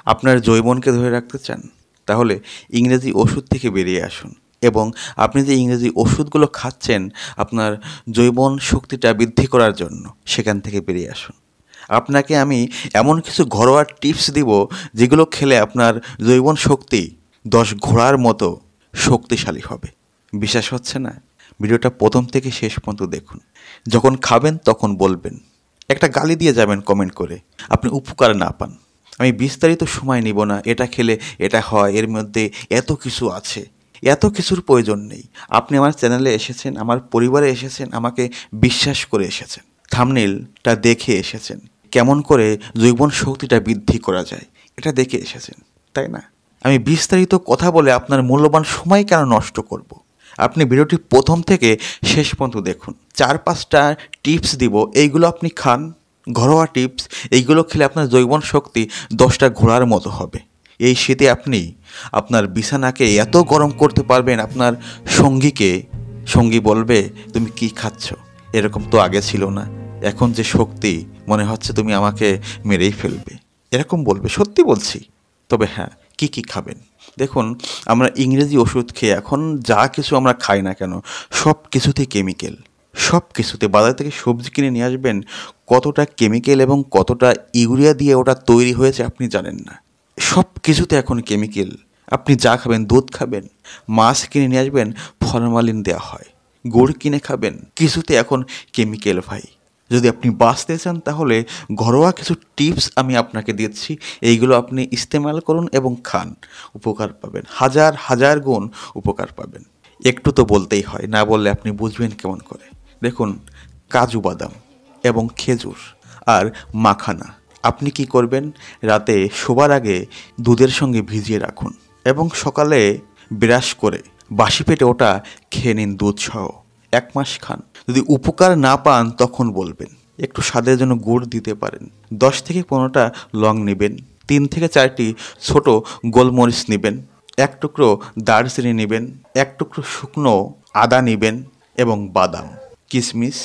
আপনার যৌবনকে ধরে রাখতে চান? তাহলে ইংরেজি ওষুধ থেকে বেরিয়ে আসুন এবং আপনি যে ইংরেজি ওষুধগুলো খাচ্ছেন আপনার যৌবন শক্তিটা বৃদ্ধি করার জন্য, সেখান থেকে বেরিয়ে আসুন। আপনাকে আমি এমন কিছু ঘরোয়া টিপস দিব যেগুলো খেলে আপনার যৌবন শক্তি 10 ঘোড়ার মতো শক্তিশালী হবে। বিশ্বাস হচ্ছে না? ভিডিওটা প্রথম থেকে শেষ পর্যন্ত দেখুন। যখন খাবেন তখন বলবেন, একটা গালি দিয়ে যাবেন কমেন্ট করে আপনি উপকার না পান। আমি বিস্তারিত সময় নিব না, এটা খেলে এটা হয়, এর মধ্যে এত কিছু আছে। এত কিছুর প্রয়োজন নেই। আপনি আমার চ্যানেলে এসেছেন, আমার পরিবারে এসেছেন, আমাকে বিশ্বাস করে এসেছেন, থাম্বনেইলটা দেখে এসেছেন, কেমন করে যৌবন শক্তিটা বৃদ্ধি করা যায় এটা দেখে এসেছেন, তাই না? আমি বিস্তারিত কথা বলে আপনার মূল্যবান সময় কেন নষ্ট করব? আপনি ভিডিওটি প্রথম থেকে শেষ পর্যন্ত দেখুন। 4-5টা টিপস দিব, এইগুলো আপনি খান, ঘরোয়া টিপস। এইগুলো খেলে আপনার যৌবন শক্তি 10টা ঘোড়ার মতো হবে। এই শীতে আপনি আপনার বিছানাকে এত গরম করতে পারবেন, আপনার সঙ্গী বলবে তুমি কি খাচ্ছ, এরকম তো আগে ছিল না, এখন যে শক্তি মনে হচ্ছে তুমি আমাকে মেরেই ফেলবে, এরকম বলবে। সত্যি বলছি। তবে হ্যাঁ, কি খাবেন দেখুন। আমরা ইংরেজি ওষুধ খেয়ে এখন যা কিছু আমরা খাই না কেন, সব কিছুতেই কেমিক্যাল। সব কিছুতে বাজার থেকে সবজি কিনে নিয়ে আসবেন, কতটা কেমিক্যাল এবং কতটা ইউরিয়া দিয়ে ওটা তৈরি হয়েছে আপনি জানেন না। সব কিছুতে এখন কেমিক্যাল। আপনি যা খাবেন, দুধ খাবেন, মাছ কিনে নিয়ে আসবেন, ফরমালিন দেওয়া হয়। গুড় কিনে খাবেন, কিছুতে এখন কেমিক্যাল ভাই। যদি আপনি বাঁচতে চান তাহলে ঘরোয়া কিছু টিপস আমি আপনাকে দিচ্ছি, এইগুলো আপনি ইস্তেমাল করুন এবং খান, উপকার পাবেন, হাজার হাজার গুণ উপকার পাবেন। একটু তো বলতেই হয়, না বললে আপনি বুঝবেন কেমন করে। দেখুন, কাজু বাদাম এবং খেজুর আর মাখানা আপনি কি করবেন, রাতে শোবার আগে দুধের সঙ্গে ভিজিয়ে রাখুন এবং সকালে ব্রাশ করে বাসি পেটে ওটা খেয়ে নিন দুধ সহ। 1 মাস খান। যদি উপকার না পান তখন বলবেন। একটু স্বাদের জন্য গুড় দিতে পারেন। 10 থেকে 15টা লং নেবেন, 3 থেকে 4টি ছোট গোলমরিচ নেবেন, 1 টুকরো দারচিনি নেবেন, 1 টুকরো শুকনো আদা নেবেন এবং বাদাম, কিশমিশ,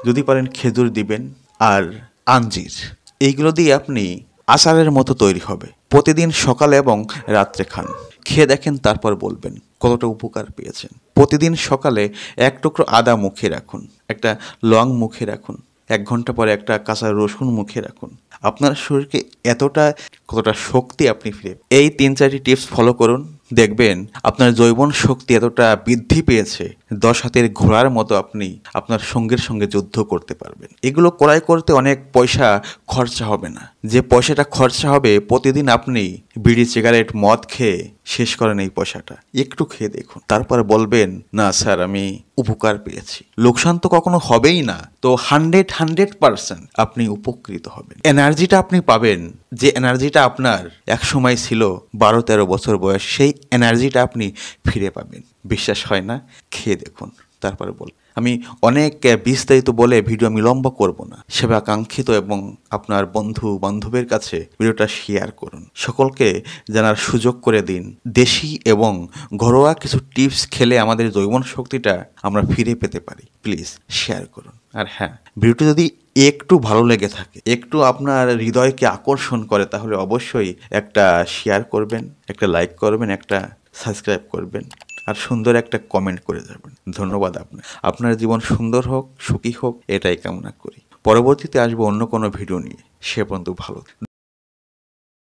যদি পারেন খেজুর দিবেন আর আঞ্জির। এইগুলো দিয়ে আপনি আচারের মতো তৈরি হবে। প্রতিদিন সকালে এবং রাত্রে খান। খেয়ে দেখেন, তারপর বলবেন কতটা উপকার পেয়েছেন। প্রতিদিন সকালে 1 টুকরো আদা মুখে রাখুন, একটা লং মুখে রাখুন, 1 ঘন্টা পরে একটা কাঁচা রসুন মুখে রাখুন। আপনার শরীরকে কতটা শক্তি আপনি ফিরে। এই 3-4টি টিপস ফলো করুন, দেখবেন আপনার যৌবন শক্তি এতটা বৃদ্ধি পেয়েছে, 10 হাতের ঘোড়ার মতো আপনি আপনার সঙ্গের সঙ্গে যুদ্ধ করতে পারবেন। এগুলো ক্রয় করতে অনেক পয়সা খরচা হবে না। যে পয়সাটা খরচা হবে, প্রতিদিন আপনি বিড়ি, সিগারেট, মদ খেয়ে শেষ করেন এই পয়সাটা। একটু খেয়ে দেখুন, তারপর বলবেন না স্যার আমি উপকার পেয়েছি। লোকসান তো কখনো হবেই না। তো 100% আপনি উপকৃত হবেন। এনার্জিটা আপনি পাবেন, যে এনার্জিটা আপনার এক সময় ছিল 12-13 বছর বয়স, সেই এনার্জিটা আপনি ফিরে পাবেন। বিশ্বাস হয় না? খেয়ে দেখুন, তারপরে বল। আমি অনেক বিস্তারিত বলে ভিডিও আমি লম্বা করব না। সেবাকাঙ্ক্ষিত এবং আপনার বন্ধু বান্ধবের কাছে ভিডিওটা শেয়ার করুন, সকলকে জানার সুযোগ করে দিন। দেশি এবং ঘরোয়া কিছু টিপস খেলে আমাদের যৌবন শক্তিটা আমরা ফিরে পেতে পারি। প্লিজ শেয়ার করুন। আর হ্যাঁ, ভিডিওটি যদি একটু ভালো লেগে থাকে, একটু আপনার হৃদয়কে আকর্ষণ করে, তাহলে অবশ্যই একটা শেয়ার করবেন, একটা লাইক করবেন, একটা সাবস্ক্রাইব করবেন আর সুন্দর একটা কমেন্ট করে যাবেন। ধন্যবাদ। আপনার জীবন সুন্দর হোক, সুখী হোক, এটাই কামনা করি। পরবর্তীতে আসবো অন্য কোনো ভিডিও নিয়ে। সে পর্যন্ত ভালো